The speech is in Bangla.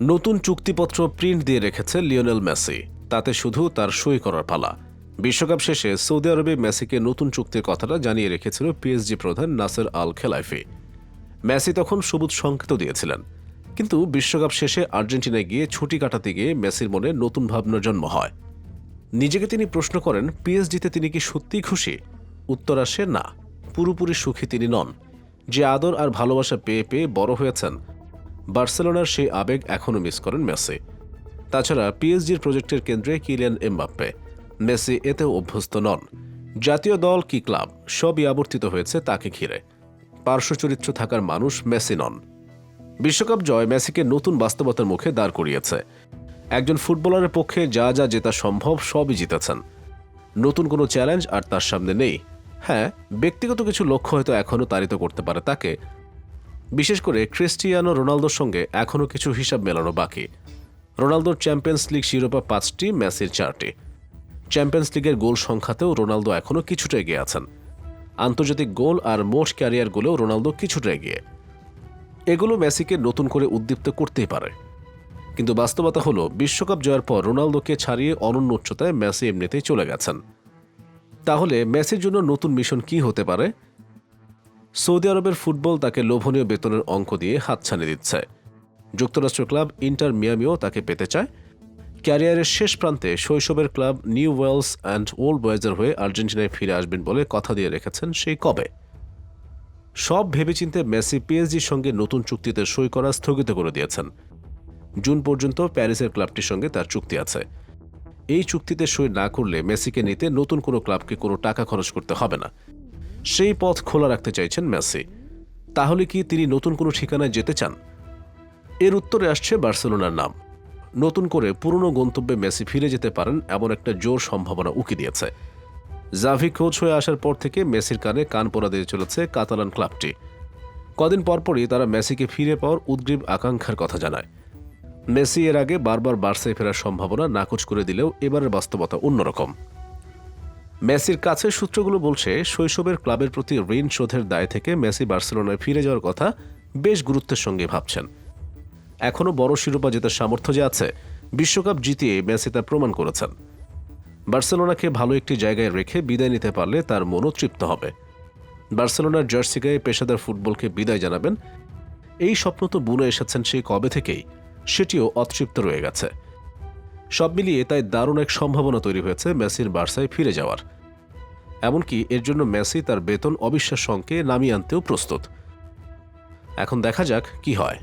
নতুন চুক্তিপত্র প্রিন্ট দিয়ে রেখেছে লিওনেল মেসি। তাতে শুধু তার সই করার পালা। বিশ্বকাপ শেষে সৌদি আরবে মেসিকে নতুন চুক্তির কথাটা জানিয়ে রেখেছিল পিএসজি প্রধান নাসের আল খেলাইফি। মেসি তখন সবুজ সংকেত দিয়েছিলেন, কিন্তু বিশ্বকাপ শেষে আর্জেন্টিনায় গিয়ে ছুটি কাটাতে গিয়ে মেসির মনে নতুন ভাবনার জন্ম হয়। নিজেকে তিনি প্রশ্ন করেন, পিএসজিতে তিনি কি সত্যিই খুশি? উত্তর আসে না, পুরোপুরি সুখী তিনি নন। যে আদর আর ভালোবাসা পেয়ে পেয়ে বড় হয়েছেন, বার্সেলোনার সেই আবেগ এখনও মিস করেন মেসি। তাছাড়া পিএসজির প্রজেক্টের কেন্দ্রে কিলিয়ান এমবাপ্পে, মেসি এতেও অভ্যস্ত নন। জাতীয় দল কি ক্লাব, সবই আবর্তিত হয়েছে তাকে ঘিরে। পার্শ্ব চরিত্র থাকার মানুষ মেসি নন। বিশ্বকাপ জয় মেসিকে নতুন বাস্তবতার মুখে দাঁড় করিয়েছে। একজন ফুটবলারের পক্ষে যা যা জেতা সম্ভব সবই জিতেছেন। নতুন কোনো চ্যালেঞ্জ আর তার সামনে নেই। হ্যাঁ, ব্যক্তিগত কিছু লক্ষ্য হয়তো এখনও তাড়িত করতে পারে তাকে। বিশেষ করে ক্রিস্টিয়ানো রোনালদোর সঙ্গে এখনও কিছু হিসাব মেলানো বাকি। রোনালদোর চ্যাম্পিয়ন্স লিগ শিরোপা 5টি, মেসির 4টি। চ্যাম্পিয়ন্স লিগের গোল সংখ্যাতেও রোনালদো এখনও কিছুটা এগিয়ে আছেন। আন্তর্জাতিক গোল আর মোট ক্যারিয়ার গোলেও রোনালদো কিছুটা এগিয়ে। এগুলো মেসিকে নতুন করে উদ্দীপ্ত করতেই পারে। কিন্তু বাস্তবতা হলো, বিশ্বকাপ জয়ের পর রোনালদোকে ছাড়িয়ে অনন্য উচ্চতায় মেসি এমনিতেই চলে গেছেন। তাহলে মেসির জন্য নতুন মিশন কি হতে পারে? সৌদি আরবের ফুটবল তাকে লোভনীয় বেতনের অঙ্ক দিয়ে হাতছানি দিচ্ছে। যুক্তরাষ্ট্র ক্লাব ইন্টার মিয়ামিও তাকে পেতে চায়। ক্যারিয়ারের শেষ প্রান্তে শৈশবের club Newell's and old বয়েজের হয়ে আর্জেন্টিনায় ফিরে আসবেন বলে কথা দিয়ে রেখেছেন সেই কবে। সব ভেবেচিন্তে মেসি পিএসজির সঙ্গে নতুন চুক্তিতে সই করা স্থগিত করে দিয়েছেন। জুন পর্যন্ত প্যারিসের ক্লাবটির সঙ্গে তার চুক্তি আছে। এই চুক্তিতে সই না করলে মেসিকে নিতে নতুন কোনো ক্লাবকে কোনো টাকা খরচ করতে হবে না। সেই পথ খোলা রাখতে চাইছেন মেসি। তাহলে কি তিনি নতুন কোনো ঠিকানায় যেতে চান? এর উত্তরে আসছে বার্সেলোনার নাম। নতুন করে পুরনো গন্তব্যে মেসি ফিরে যেতে পারেন এমন একটা জোর সম্ভাবনা উকি দিয়েছে। জাভি কোচ হয়ে আসার পর থেকে মেসির কানে কান পড়া দিয়ে চলেছে কাতালান ক্লাবটি। কদিন পরপরই তারা মেসিকে ফিরে পাওয়ার উদ্গ্রীব আকাঙ্ক্ষার কথা জানায়। মেসি এর আগে বারবার বার্সায় ফেরার সম্ভাবনা নাকচ করে দিলেও এবারের বাস্তবতা অন্যরকম। মেসির কাছে সূত্রগুলো বলছে, শৈশবের ক্লাবের প্রতি ঋণ শোধের দায় থেকে মেসি বার্সেলোনায় ফিরে যাওয়ার কথা বেশ গুরুত্বের সঙ্গে ভাবছেন। এখনও বড় শিরোপা জেতার সামর্থ্য যে আছে, বিশ্বকাপ জিতিয়ে মেসি তা প্রমাণ করেছেন। বার্সেলোনাকে ভালো একটি জায়গায় রেখে বিদায় নিতে পারলে তার মনও তৃপ্ত হবে। বার্সেলোনার জার্সি গায়ে পেশাদার ফুটবলকে বিদায় জানাবেন, এই স্বপ্ন তো বুনে এসেছেন সেই কবে থেকেই, সেটিও অতৃপ্ত রয়ে গেছে। সব মিলিয়ে তাই দারুণ এক সম্ভাবনা তৈরি হয়েছে মেসির বার্সায় ফিরে যাওয়ার। এমনকি এর জন্য মেসি তার বেতন অবিশ্বাস্য অঙ্কে নামিয়ে আনতেও প্রস্তুত। এখন দেখা যাক কি হয়।